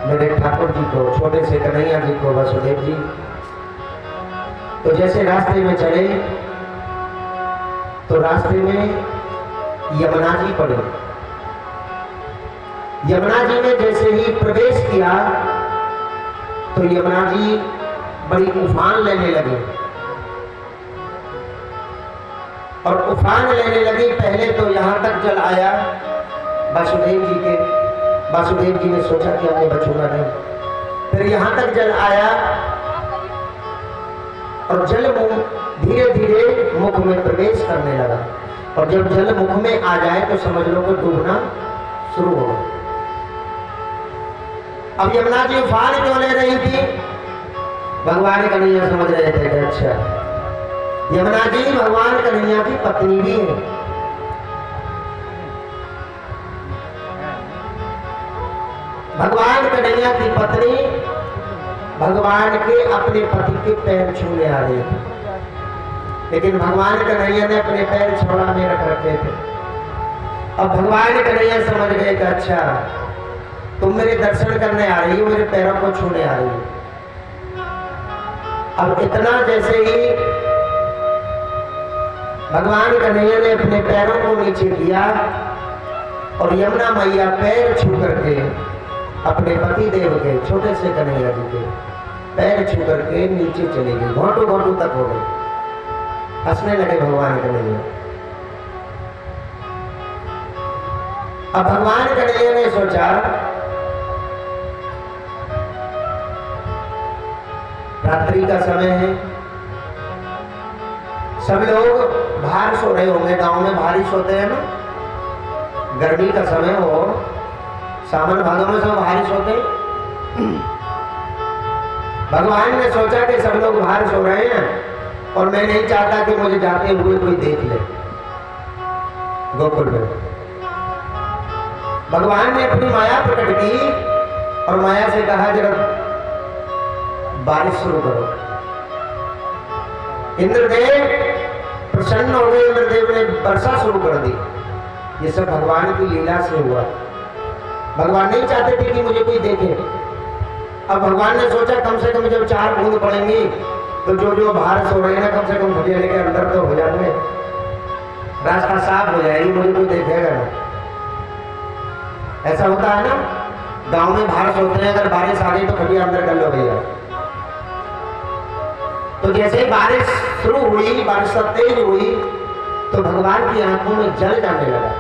मेरे ठाकुर जी को, छोटे से कन्हैया जी को, वासुदेव जी। तो जैसे रास्ते में चले तो रास्ते में यमुना जी पड़ी। यमुना जी में जैसे ही प्रवेश किया तो यमुना जी बड़ी उफान लेने लगी और उफान लेने लगी। पहले तो यहां तक जल आया वासुदेव जी के। वासुदेव जी ने सोचा कि हमने बचूंगा नहीं। फिर यहां तक जल आया और जल धीरे धीरे मुख में प्रवेश करने लगा। और जब जल मुख में आ जाए तो समझ लो कि डूबना शुरू हो गया। अब यमुना जी उफान क्यों ले रही थी? भगवान कन्हैया समझ रहे थे कि अच्छा, यमुना जी भगवान कन्हैया की पत्नी भी है। भगवान कन्हैया की पत्नी भगवान के अपने पति के पैर छूने आ रही थी, लेकिन भगवान कन्हैया ने अपने पैर छोड़ा में रख रखे थे। अब भगवान कन्हैया समझ गए कि अच्छा, तुम मेरे दर्शन करने आ रही हो, मेरे पैरों को छूने आ रही हो। अब इतना जैसे ही भगवान कन्हैया ने अपने पैरों को नीचे किया और यमुना मैया पैर छू करके अपने पति देव के, छोटे से कन्हैया जी के पैर छू करके नीचे चली गई। घोटू घोटू तक हो गई। हंसने लगे भगवान कन्हैया। अब भगवान कन्हैया ने सोचा रात्रि का समय है, सब लोग बाहर सो रहे होंगे। गांव में भारी सोते हैं ना, गर्मी का समय हो, सावन भादों में सब बाहर सोते हैं। भगवान ने सोचा कि सब लोग बाहर सो रहे हैं और मैं नहीं चाहता कि मुझे जाते हुए कोई देख ले गोकुल में। भगवान ने अपनी माया प्रकट की और माया से कहा जरा बारिश शुरू करो। इंद्रदेव प्रसन्न हो गए। इंद्रदेव ने वर्षा शुरू कर दी। ये सब भगवान की लीला से हुआ। भगवान नहीं चाहते थे कि मुझे कोई देखे। अब भगवान ने सोचा कम से कम जब 4 बूंद पड़ेंगी तो जो जो बाहर सो रहे हैं ना, कम से कम घटियाले के अंदर तो हो जाएंगे, रास्ता साफ हो जाएगी, मुझे कोई देखेगा ना। ऐसा होता है ना, गांव में बाहर सोते हैं, अगर बारिश आ गई तो खटिया अंदर कर लो भैया। तो जैसे बारिश शुरू हुई, बारिश तेज हुई तो भगवान की आंखों में जल जाने लगा।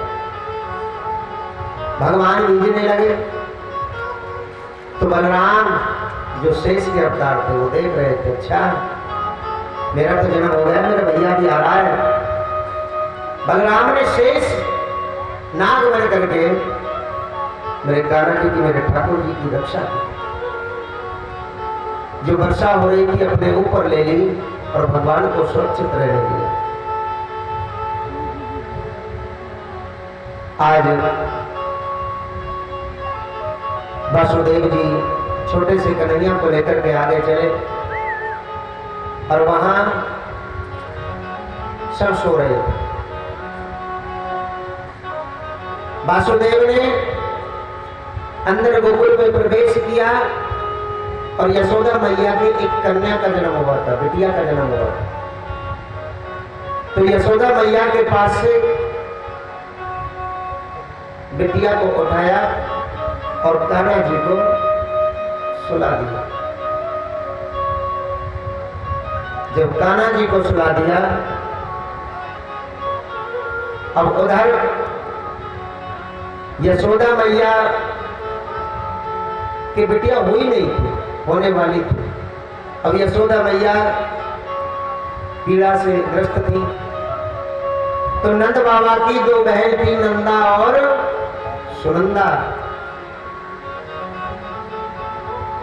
भगवान भीगने लगे। तो बलराम जो शेष के अवतार थे वो देख रहे थे, अच्छा मेरा तो जन्म हो गया, मेरा भैया भी आ रहा है। बलराम ने शेष नाग बन करके मेरे कान्हा जी की, मेरे ठाकुर जी की रक्षा की। जो वर्षा हो रही थी अपने ऊपर ले ली और भगवान को सुरक्षित रहने दिया। आज वासुदेव जी छोटे से कन्हैया को लेकर के आगे चले और वहां सब सो रहे थे। वासुदेव ने अंदर गोकुल में प्रवेश किया और यशोदा मैया के एक कन्या का जन्म हुआ था, बिटिया का जन्म हुआ था। तो यशोदा मैया के पास से बिटिया को उठाया और कान्हा जी को सुला दिया। जब कान्हा जी को सुला दिया, अब उधर यशोदा मैया की बिटिया हुई नहीं थी, होने वाली थी। अब यशोदा मैया पीड़ा से ग्रस्त थी। तो नंद बाबा की 2 बहन थी, नंदा और सुनंदा।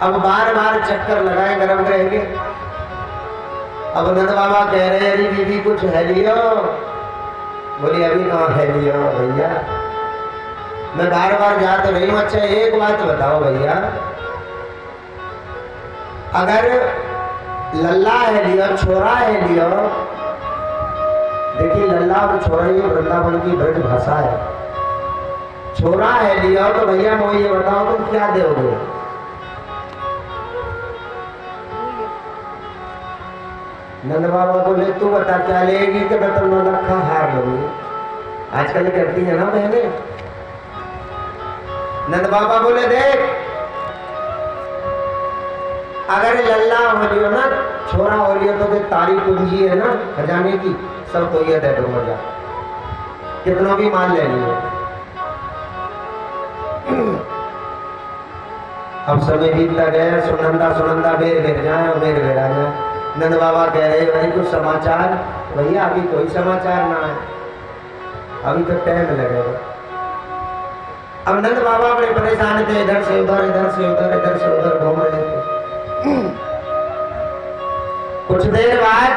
अब बार बार चक्कर लगाए गर्भगृह के। अब नंद बाबा कह रहे हैं, अरे बीबी कुछ है लियो। बोली अभी कहाँ है लियो भैया, मैं बार बार जा तो रही हूँ। अच्छा एक बात बताओ भैया, अगर लल्ला है लियो, छोरा है लियो, देखिए लल्ला और छोरा ये वृंदावन की ब्रज भाषा है। छोरा है लियो तो भैया मुझे ये बताओ तुम क्या दोगे? नंद बाबा बोले तू बता क्या लेगी कि मैं तो 9 लाख का हार लूंगी। आजकल करती है ना बहने। नंद बाबा बोले देख अगर लल्ला हो लियो ना छोरा हो लियो तो तारी पूंजी है ना खजाने की सब तो ये दे दूंगा जा कितना भी माल ले लियो। अब समय बीतता गया सुनंदा सुनंदा बेर बेर जाए और बेर बेर आ जाए। नंद बाबा कह रहे भाई कुछ समाचार। भैया अभी कोई समाचार ना है अभी तो टाइम लगेगा। अब नंद बाबा बड़े परेशान थे इधर से उधर इधर से उधर इधर से उधर घूम रहे थे। कुछ देर बाद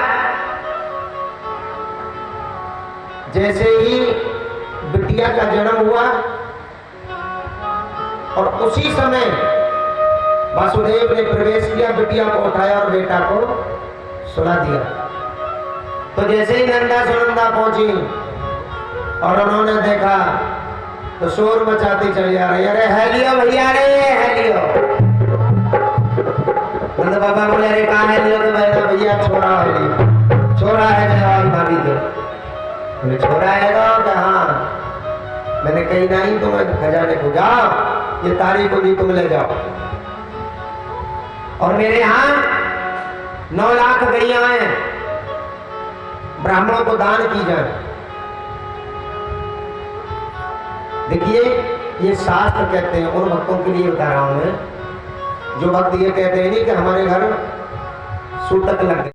जैसे ही बिटिया का जन्म हुआ और उसी समय वासुदेव ने प्रवेश किया बिटिया को उठाया और बेटा को सुला दिया। तो जैसे ही नंदा सुनंदा पहुंची और उन्होंने देखा तो शोर मचाती चली आ रही अरे है लियो भैया रे है लियो। नंद बाबा बोले अरे कहाँ है लियो। तो भैया छोरा है लियो छोरा है जवाब भाभी के बोले छोरा है तो हाँ मैंने कही नहीं तुम खजाने को जाओ ये तारीख को भी तुम ले जाओ और मेरे यहाँ 9 लाख गैया हैं ब्राह्मणों को दान की जाए। देखिए ये शास्त्र कहते हैं उन भक्तों के लिए बता रहा हूं मैं जो भक्त ये कहते हैं नहीं कि हमारे घर सूतक लग गए।